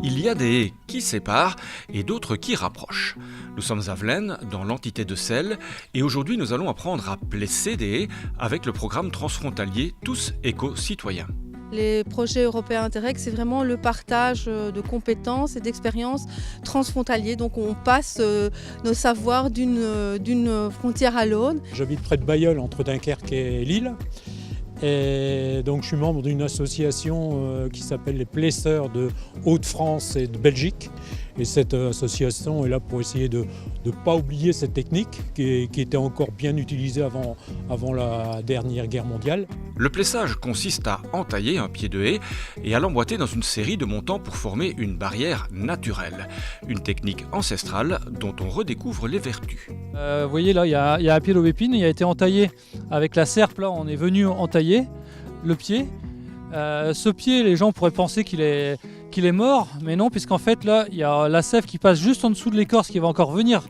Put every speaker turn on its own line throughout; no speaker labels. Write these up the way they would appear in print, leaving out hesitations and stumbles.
Il y a des haies qui séparent et d'autres qui rapprochent. Nous sommes à Vlaine, dans l'entité de Celles, et aujourd'hui nous allons apprendre à plesser des haies avec le programme transfrontalier Tous éco-citoyens.
Les projets européens Interreg, c'est vraiment le partage de compétences et d'expériences transfrontaliers. Donc on passe nos savoirs d'une frontière à l'autre.
J'habite près de Bailleul, entre Dunkerque et Lille. Et donc je suis membre d'une association qui s'appelle les Plesseurs de Hauts-de-France et de Belgique. Et cette association est là pour essayer de ne pas oublier cette technique qui était encore bien utilisée avant la dernière guerre mondiale.
Le plessage consiste à entailler un pied de haie et à l'emboîter dans une série de montants pour former une barrière naturelle. Une technique ancestrale dont on redécouvre les vertus.
Vous voyez là, il y a un pied d'aubépine, il a été entaillé avec la serpe. Là, on est venu entailler le pied. Ce pied, les gens pourraient penser qu'il est mort, mais non, puisqu'en fait là, il y a la sève qui passe juste en dessous de l'écorce qui va encore venir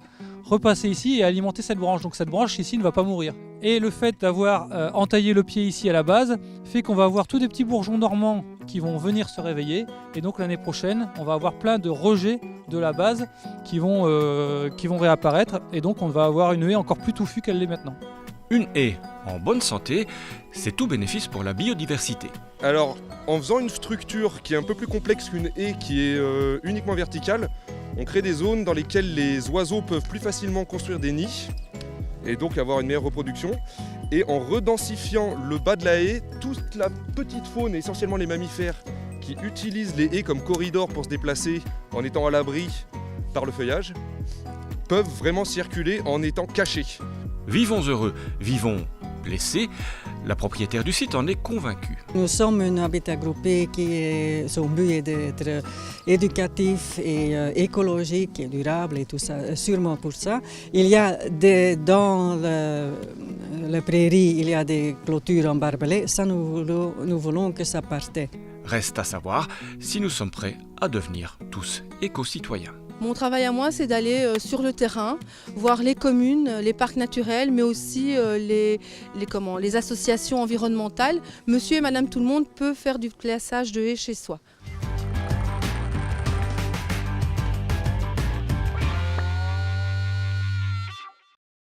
repasser ici et alimenter cette branche. Donc cette branche ici ne va pas mourir. Et le fait d'avoir entaillé le pied ici à la base fait qu'on va avoir tous des petits bourgeons dormants qui vont venir se réveiller. Et donc l'année prochaine, on va avoir plein de rejets de la base qui vont réapparaître. Et donc on va avoir une haie encore plus touffue qu'elle l'est maintenant.
Une haie en bonne santé, c'est tout bénéfice pour la biodiversité.
Alors, en faisant une structure qui est un peu plus complexe qu'une haie qui est uniquement verticale, on crée des zones dans lesquelles les oiseaux peuvent plus facilement construire des nids et donc avoir une meilleure reproduction. Et en redensifiant le bas de la haie, toute la petite faune, essentiellement les mammifères, qui utilisent les haies comme corridor pour se déplacer en étant à l'abri par le feuillage, peuvent vraiment circuler en étant cachés.
Vivons heureux, vivons blessés. La propriétaire du site en est convaincue.
Nous sommes un habitat groupé son but est d'être éducatif et écologique et durable et tout ça, sûrement pour ça. Il y a dans la prairie, il y a des clôtures en barbelé, ça nous voulons que ça parte.
Reste à savoir si nous sommes prêts à devenir tous éco-citoyens.
Mon travail à moi, c'est d'aller sur le terrain, voir les communes, les parcs naturels, mais aussi les associations environnementales. Monsieur et madame tout le monde peut faire du plessage de haies chez soi.